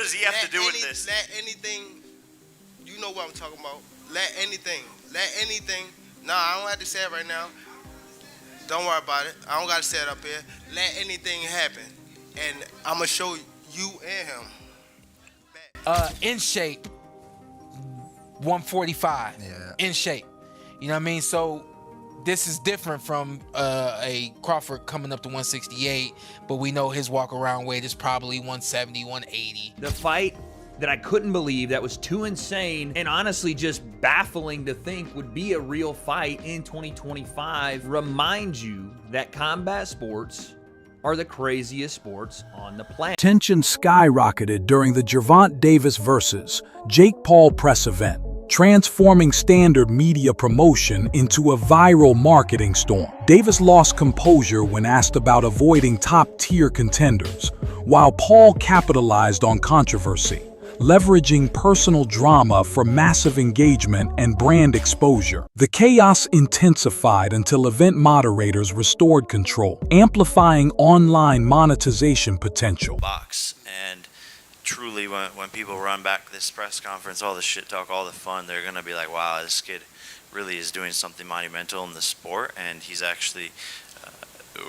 does he have to do with this? Let anything, you know what I'm talking about. Let anything. Nah, I don't have to say it right now. Don't worry about it. I don't got to say it up here. Let anything happen. And I'm going to show you and him. In shape, 145. Yeah. In shape. You know what I mean? So this is different from a Crawford coming up to 168, but we know his walk around weight is probably 170, 180. The fight that I couldn't believe, that was too insane and honestly just baffling to think would be a real fight in 2025, reminds you that combat sports are the craziest sports on the planet. Tension skyrocketed during the Gervonta Davis versus Jake Paul press event, transforming standard media promotion into a viral marketing storm. Davis lost composure when asked about avoiding top-tier contenders, while Paul capitalized on controversy, leveraging personal drama for massive engagement and brand exposure. The chaos intensified until event moderators restored control, amplifying online monetization potential. Box. And truly, when people run back this press conference, all the shit talk, all the fun, they're going to be like, wow, this kid really is doing something monumental in the sport, and he's actually an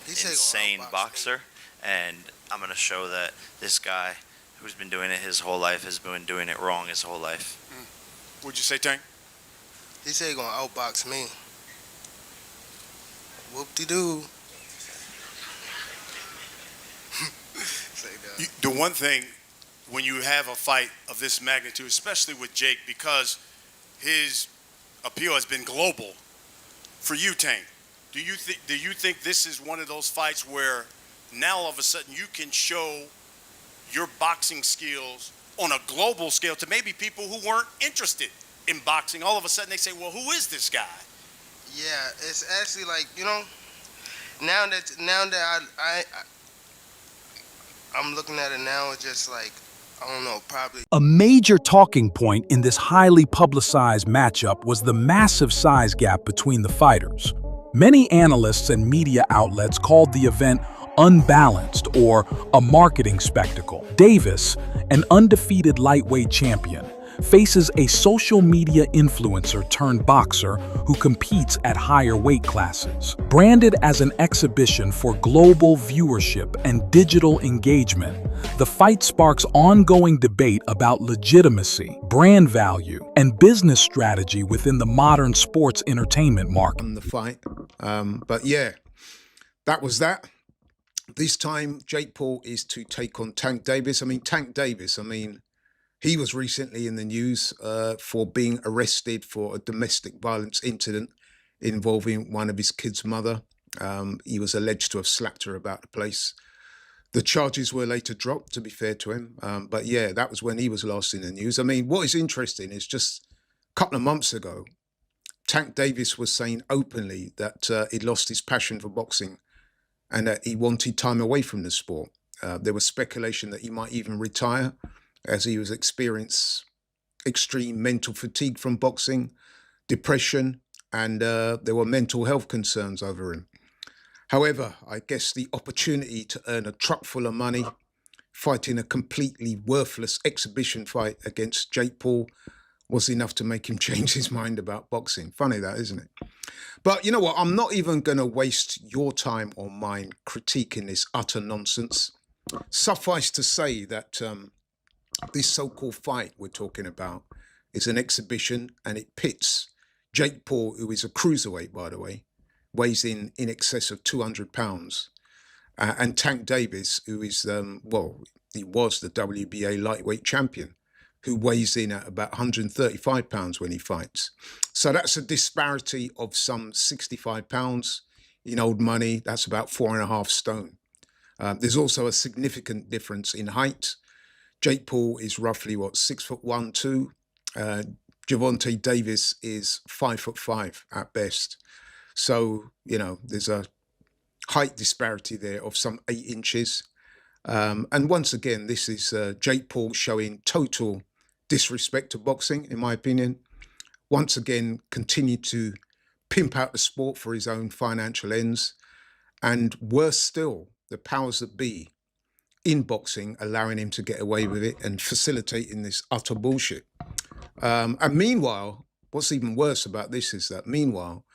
insane boxer. And I'm going to show that this guy who's been doing it his whole life has been doing it wrong his whole life. What'd you say, Tank? He said he gonna outbox me. Whoop-de-doo. The one thing, when you have a fight of this magnitude, especially with Jake, because his appeal has been global, for you, Tank, do you think this is one of those fights where now all of a sudden you can show your boxing skills on a global scale to maybe people who weren't interested in boxing? All of a sudden they say, well, who is this guy? Yeah, it's actually like, you know, now that I'm looking at it now, it's just like, I don't know, probably. A major talking point in this highly publicized matchup was the massive size gap between the fighters. Many analysts and media outlets called the event unbalanced or a marketing spectacle. Davis, an undefeated lightweight champion, faces a social media influencer turned boxer who competes at higher weight classes. Branded as an exhibition for global viewership and digital engagement, the fight sparks ongoing debate about legitimacy, brand value, and business strategy within the modern sports entertainment market. On the fight, but yeah, that was that. This time, Jake Paul is to take on Tank Davis. Tank Davis, he was recently in the news for being arrested for a domestic violence incident involving one of his kids' mother. He was alleged to have slapped her about the place. The charges were later dropped, to be fair to him. But yeah, that was when he was last in the news. What is interesting is just a couple of months ago, Tank Davis was saying openly that he'd lost his passion for boxing and that he wanted time away from the sport. There was speculation that he might even retire as he was experiencing extreme mental fatigue from boxing, depression, and there were mental health concerns over him. However, I guess the opportunity to earn a truck full of money, fighting a completely worthless exhibition fight against Jake Paul was enough to make him change his mind about boxing. Funny that, isn't it? But you know what? I'm not even going to waste your time or mine critiquing this utter nonsense. Suffice to say that this so-called fight we're talking about is an exhibition, and it pits Jake Paul, who is a cruiserweight, by the way, weighs in excess of 200 pounds, and Tank Davis, who is, he was the WBA lightweight champion, who weighs in at about 135 pounds when he fights. So that's a disparity of some 65 pounds. In old money, that's about 4.5 stone. There's also a significant difference in height. Jake Paul is roughly, 6'1", 2. Gervonta Davis is 5'5" at best. So, there's a height disparity there of some 8 inches. And once again, this is Jake Paul showing total disrespect to boxing, in my opinion. Once again, continued to pimp out the sport for his own financial ends. And worse still, the powers that be in boxing, allowing him to get away with it and facilitating this utter bullshit. And meanwhile, what's even worse about this is that meanwhile,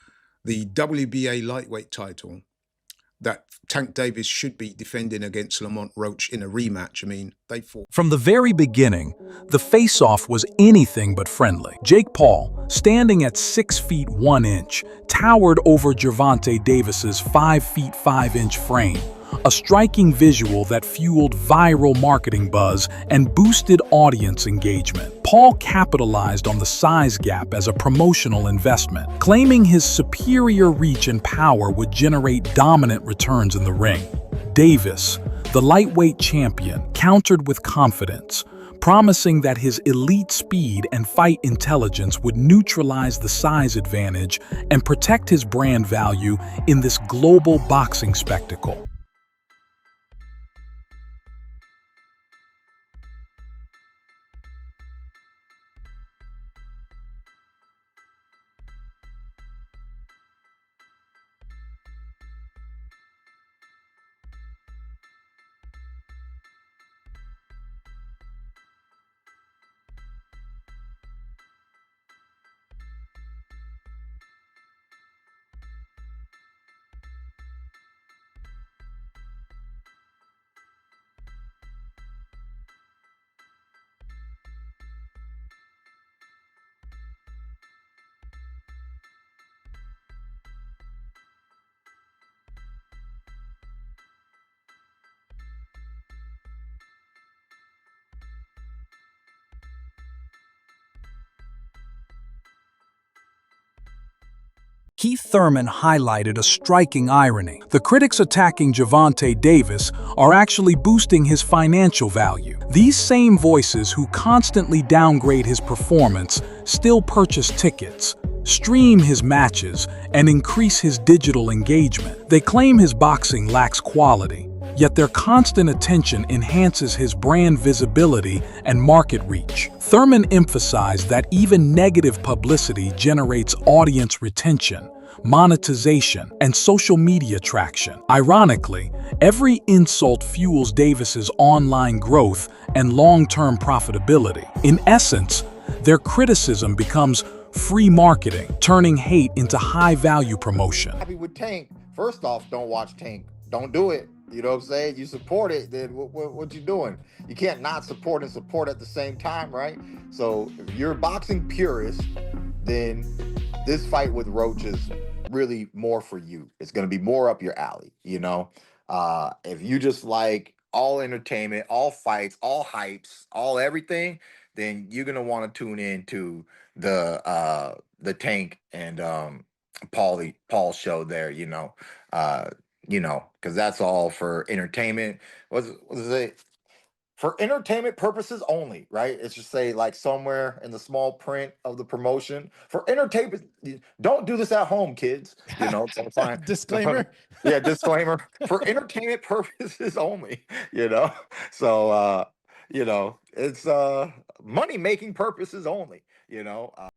the WBA lightweight title that Tank Davis should be defending against Lamont Roach in a rematch. I mean, they fought. From the very beginning, the face-off was anything but friendly. Jake Paul, standing at 6 feet 1 inch, towered over Gervonta Davis's 5 feet 5 inch frame, a striking visual that fueled viral marketing buzz and boosted audience engagement. Paul capitalized on the size gap as a promotional investment, claiming his superior reach and power would generate dominant returns in the ring. Davis, the lightweight champion, countered with confidence, promising that his elite speed and fight intelligence would neutralize the size advantage and protect his brand value in this global boxing spectacle. Keith Thurman highlighted a striking irony. The critics attacking Gervonta Davis are actually boosting his financial value. These same voices who constantly downgrade his performance still purchase tickets, stream his matches, and increase his digital engagement. They claim his boxing lacks quality, yet their constant attention enhances his brand visibility and market reach. Thurman emphasized that even negative publicity generates audience retention, monetization, and social media traction. Ironically, every insult fuels Davis's online growth and long-term profitability. In essence, their criticism becomes free marketing, turning hate into high-value promotion. Happy with Tank. First off, don't watch Tank. Don't do it. You know what I'm saying? You support it, then what you doing? You can't not support and support at the same time, right? So if you're a boxing purist, then this fight with Roach is really more for you. It's going to be more up your alley, you know? If you just like all entertainment, all fights, all hypes, all everything, then you're going to want to tune in to the Tank and Paul show there, you know, because that's all for entertainment. What is it? For entertainment purposes only, right? It's just say like somewhere in the small print of the promotion. For entertainment, don't do this at home, kids. You know, so fine. Disclaimer. Yeah, disclaimer. For entertainment purposes only, you know. So it's money-making purposes only.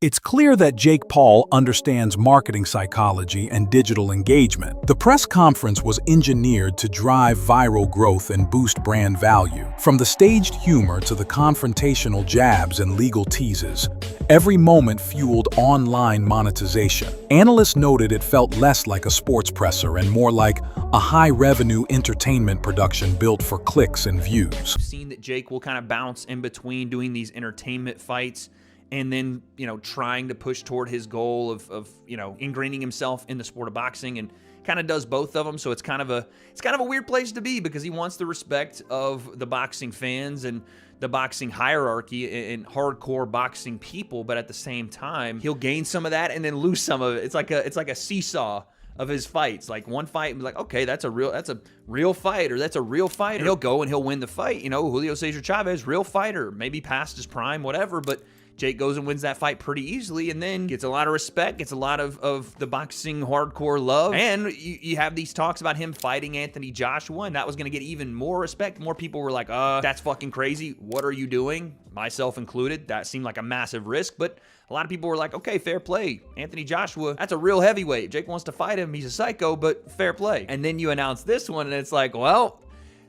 It's clear that Jake Paul understands marketing psychology and digital engagement. The press conference was engineered to drive viral growth and boost brand value. From the staged humor to the confrontational jabs and legal teases, every moment fueled online monetization. Analysts noted it felt less like a sports presser and more like a high-revenue entertainment production built for clicks and views. We've seen that Jake will kind of bounce in between doing these entertainment fights and then, trying to push toward his goal of ingraining himself in the sport of boxing, and kind of does both of them. So it's kind of a weird place to be, because he wants the respect of the boxing fans and the boxing hierarchy and hardcore boxing people, but at the same time, he'll gain some of that and then lose some of it. It's like a seesaw of his fights. Like one fight and be like, okay, that's a real fight, or that's a real fighter. And he'll go and he'll win the fight. Julio Cesar Chavez, real fighter, maybe past his prime, whatever, but Jake goes and wins that fight pretty easily, and then gets a lot of respect, gets a lot of the boxing hardcore love. And you have these talks about him fighting Anthony Joshua, and that was going to get even more respect. More people were like, that's fucking crazy. What are you doing? Myself included. That seemed like a massive risk, but a lot of people were like, okay, fair play. Anthony Joshua, that's a real heavyweight. Jake wants to fight him. He's a psycho, but fair play. And then you announce this one, and it's like, well,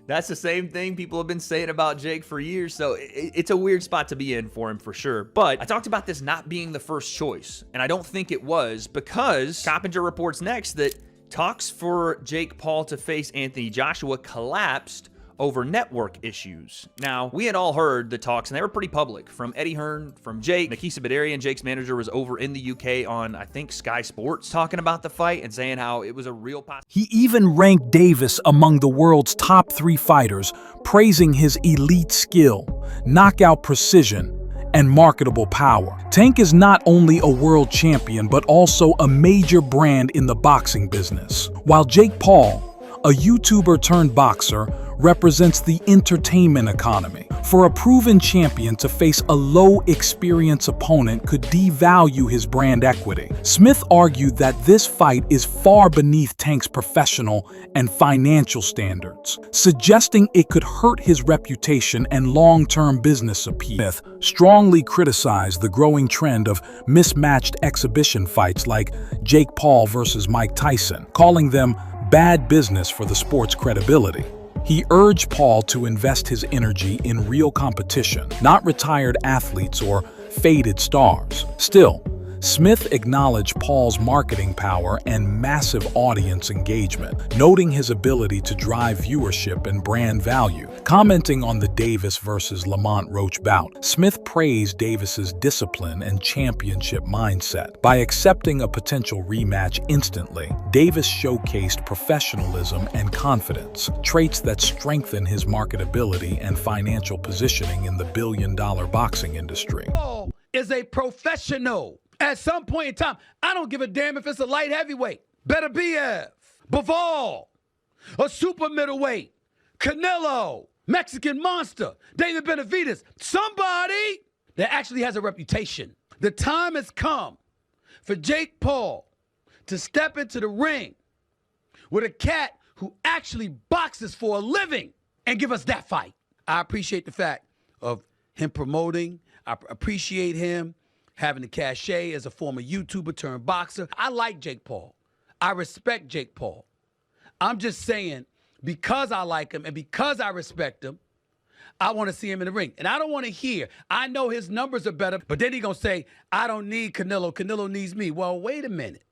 That's the same thing people have been saying about Jake for years, so it's a weird spot to be in for him for sure. But I talked about this not being the first choice, and I don't think it was, because Coppinger reports next that talks for Jake Paul to face Anthony Joshua collapsed over network issues. Now, we had all heard the talks, and they were pretty public, from Eddie Hearn, from Jake. Nikisa Badarian, Jake's manager, was over in the UK on, I think, Sky Sports, talking about the fight and saying how it was a real He even ranked Davis among the world's top 3 fighters, praising his elite skill, knockout precision, and marketable power. Tank is not only a world champion, but also a major brand in the boxing business. While Jake Paul, a YouTuber turned boxer, represents the entertainment economy. For a proven champion to face a low-experience opponent could devalue his brand equity. Smith argued that this fight is far beneath Tank's professional and financial standards, suggesting it could hurt his reputation and long-term business appeal. Smith strongly criticized the growing trend of mismatched exhibition fights like Jake Paul versus Mike Tyson, calling them bad business for the sport's credibility. He urged Paul to invest his energy in real competition, not retired athletes or faded stars. Still, Smith acknowledged Paul's marketing power and massive audience engagement, noting his ability to drive viewership and brand value. Commenting on the Davis versus Lamont Roach bout, Smith praised Davis's discipline and championship mindset. By accepting a potential rematch instantly, Davis showcased professionalism and confidence, traits that strengthen his marketability and financial positioning in the billion-dollar boxing industry. Paul is a professional. At some point in time, I don't give a damn if it's a light heavyweight. Better BF, Bivol, a super middleweight, Canelo, Mexican Monster, David Benavidez, somebody that actually has a reputation. The time has come for Jake Paul to step into the ring with a cat who actually boxes for a living and give us that fight. I appreciate the fact of him promoting. I appreciate him having the cachet as a former YouTuber turned boxer. I like Jake Paul. I respect Jake Paul. I'm just saying, because I like him and because I respect him, I want to see him in the ring. And I don't want to hear, I know his numbers are better, but then he's going to say, I don't need Canelo. Canelo needs me. Well, wait a minute.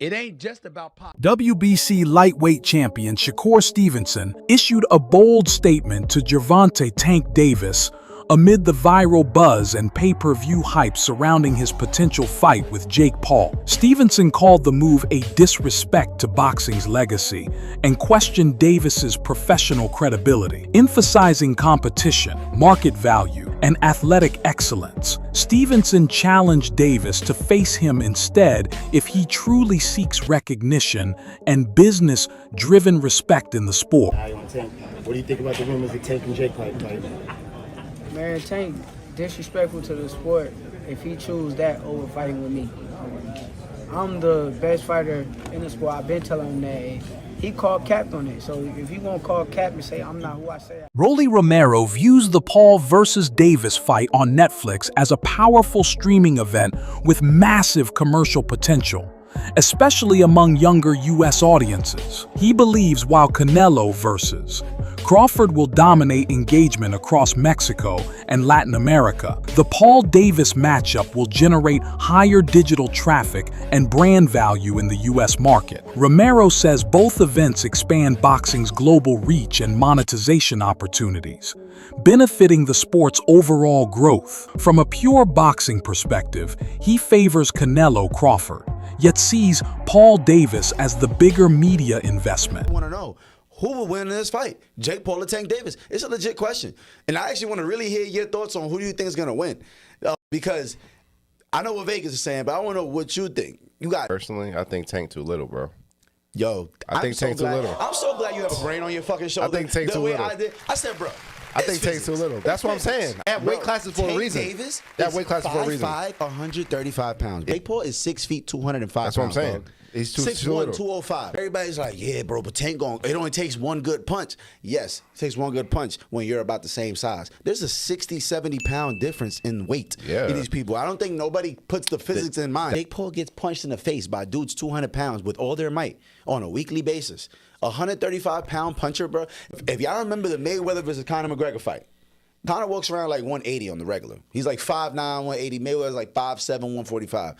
It ain't just about pop. WBC lightweight champion Shakur Stevenson issued a bold statement to Gervonta Tank Davis amid the viral buzz and pay-per-view hype surrounding his potential fight with Jake Paul. Stevenson called the move a disrespect to boxing's legacy and questioned Davis's professional credibility. Emphasizing competition, market value, and athletic excellence, Stevenson challenged Davis to face him instead if he truly seeks recognition and business-driven respect in the sport. What do you think about the rumors of Tank and Jake fight? Man, Tank disrespectful to the sport if he choose that over fighting with me. I'm the best fighter in the sport. I've been telling him that. He called cap on it. So if he won't call cap and say I'm not who I say. Rolly Romero views the Paul versus Davis fight on Netflix as a powerful streaming event with massive commercial potential, especially among younger U.S. audiences. He believes while Canelo versus Crawford will dominate engagement across Mexico and Latin America, the Paul Davis matchup will generate higher digital traffic and brand value in the U.S. market. Romero says both events expand boxing's global reach and monetization opportunities, benefiting the sport's overall growth. From a pure boxing perspective, he favors Canelo Crawford, yet sees Paul Davis as the bigger media investment. I want to know, who will win in this fight? Jake Paul or Tank Davis? It's a legit question. And I actually want to really hear your thoughts on who do you think is going to win. Because I know what Vegas is saying, but I want to know what you think. You got Personally, I think Tank too little, bro. Yo, I think Tank too little. I'm so glad you have a brain on your fucking shoulder. I think Tank too little. I said, bro. I think Tank's too little. That's what I'm saying. That weight class is for a reason. Davis that weight class is for a reason. 5'5", 135 pounds. Jake Paul is 6 feet, 205 pounds. That's what I'm saying. Dog. He's too 6'1", short. 205. Everybody's like, yeah, bro, but Tank it only takes one good punch. Yes, it takes one good punch when you're about the same size. There's a 60, 70-pound difference in weight in these people. I don't think nobody puts the physics in mind. Jake Paul gets punched in the face by dudes 200 pounds with all their might on a weekly basis. A 135-pound puncher, bro. If y'all remember the Mayweather versus Conor McGregor fight, Conor walks around like 180 on the regular. He's like 5'9", 180. Mayweather's like 5'7", 145.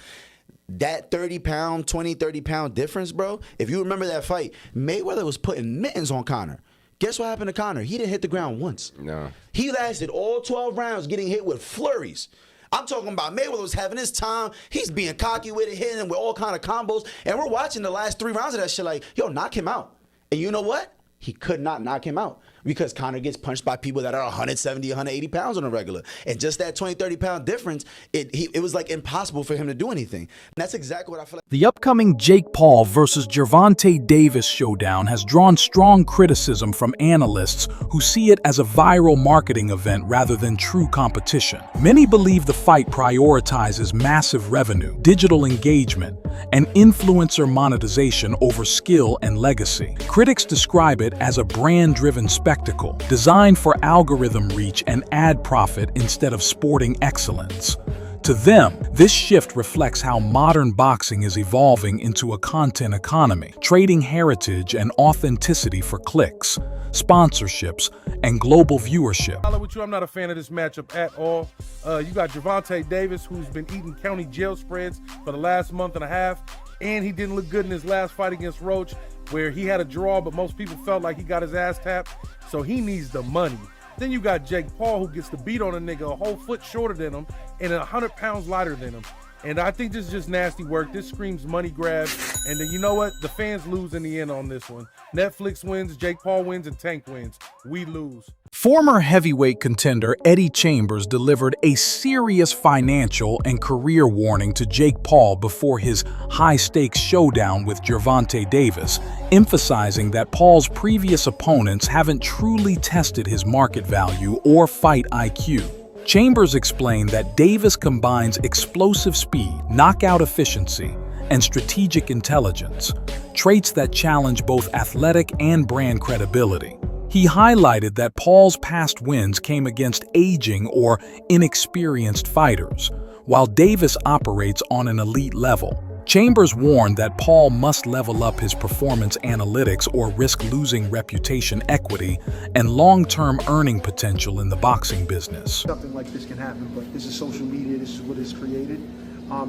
That 30-pound, 20, 30-pound difference, bro, if you remember that fight, Mayweather was putting mittens on Conor. Guess what happened to Conor? He didn't hit the ground once. No. He lasted all 12 rounds getting hit with flurries. I'm talking about Mayweather was having his time. He's being cocky with it, hitting him with all kind of combos. And we're watching the last 3 rounds of that shit like, yo, knock him out. And you know what? He could not knock him out because Conor gets punched by people that are 170, 180 pounds on a regular. And just that 20, 30-pound difference, it was like impossible for him to do anything. And that's exactly what I feel like. The upcoming Jake Paul versus Gervonta Davis showdown has drawn strong criticism from analysts who see it as a viral marketing event rather than true competition. Many believe the fight prioritizes massive revenue, digital engagement, and influencer monetization over skill and legacy. Critics describe it as a brand-driven spectacle, designed for algorithm reach and ad profit instead of sporting excellence. To them, this shift reflects how modern boxing is evolving into a content economy, trading heritage and authenticity for clicks, sponsorships, and global viewership. I'm not a fan of this matchup at all. You got Gervonta Davis, who's been eating county jail spreads for the last month and a half, and he didn't look good in his last fight against Roach, where he had a draw, but most people felt like he got his ass tapped, so he needs the money. Then you got Jake Paul, who gets to beat on a nigga a whole foot shorter than him and 100 pounds lighter than him. And I think this is just nasty work. This screams money grab. And then you know what? The fans lose in the end on this one. Netflix wins, Jake Paul wins, and Tank wins. We lose. Former heavyweight contender Eddie Chambers delivered a serious financial and career warning to Jake Paul before his high-stakes showdown with Gervonta Davis, emphasizing that Paul's previous opponents haven't truly tested his market value or fight IQ. Chambers explained that Davis combines explosive speed, knockout efficiency, and strategic intelligence, traits that challenge both athletic and brand credibility. He highlighted that Paul's past wins came against aging or inexperienced fighters, while Davis operates on an elite level. Chambers warned that Paul must level up his performance analytics or risk losing reputation equity and long-term earning potential in the boxing business. Something like this can happen, but this is social media, this is what it's created.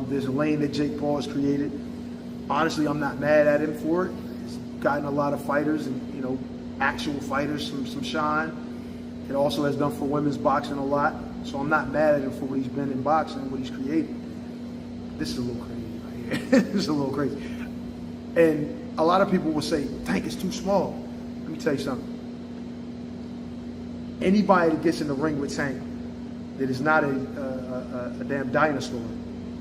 There's a lane that Jake Paul has created. Honestly, I'm not mad at him for it. He's gotten a lot of fighters and, you know, actual fighters some shine. It also has done for women's boxing a lot. So I'm not mad at him for what he's been in boxing and what he's created. This is a little crazy right here. This is a little crazy. And a lot of people will say, Tank is too small. Let me tell you something. Anybody that gets in the ring with Tank that is not a damn dinosaur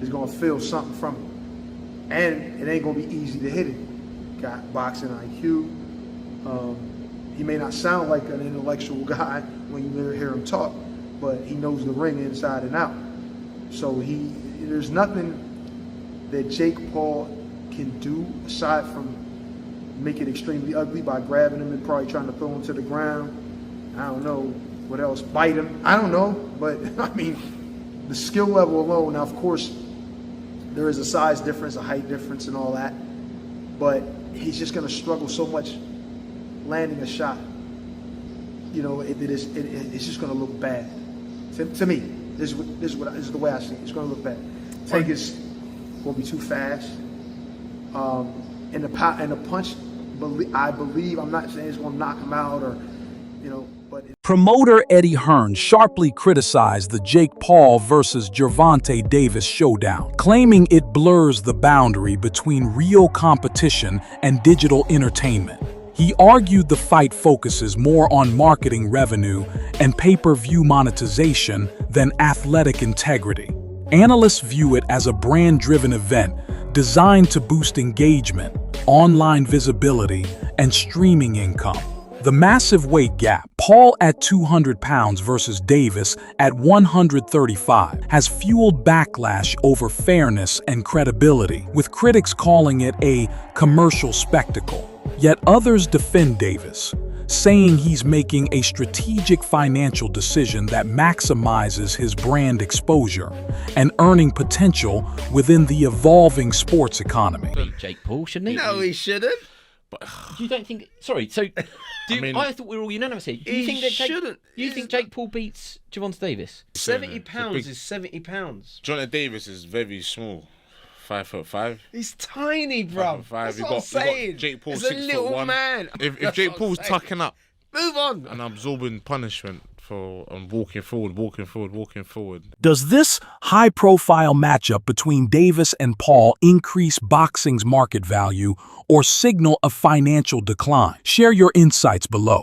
is gonna feel something from it. And it ain't gonna be easy to hit it. Got boxing IQ. He may not sound like an intellectual guy when you hear him talk, but he knows the ring inside and out. So there's nothing that Jake Paul can do aside from make it extremely ugly by grabbing him and probably trying to throw him to the ground. I don't know what else, bite him. I don't know, but I mean, the skill level alone. Now, of course, there is a size difference, a height difference, and all that, but he's just going to struggle so much landing a shot. You know, it's just going to look bad. To me, this is the way I see it. It's going to look bad. Tank is going to be too fast. And the punch, I believe, I'm not saying it's going to knock him out or, you know, but. Promoter Eddie Hearn sharply criticized the Jake Paul versus Gervonta Davis showdown, claiming it blurs the boundary between real competition and digital entertainment. He argued the fight focuses more on marketing revenue and pay-per-view monetization than athletic integrity. Analysts view it as a brand-driven event designed to boost engagement, online visibility, and streaming income. The massive weight gap, Paul at 200 pounds versus Davis at 135, has fueled backlash over fairness and credibility, with critics calling it a commercial spectacle. Yet others defend Davis, saying he's making a strategic financial decision that maximizes his brand exposure and earning potential within the evolving sports economy. Jake Paul, shouldn't he? No, he shouldn't. You don't think? Sorry. So, I thought we were all unanimous here. You think that shouldn't. You think Jake Paul beats Gervonta Davis? 70 pounds is 70 pounds. Jonathan Davis is very small. 5'5". He's tiny, bro. That's what I'm saying. Jake Paul, He's a little man. If Jake Paul's tucking up, move on, and absorbing punishment for walking forward. Does this high-profile matchup between Davis and Paul increase boxing's market value or signal a financial decline? Share your insights below.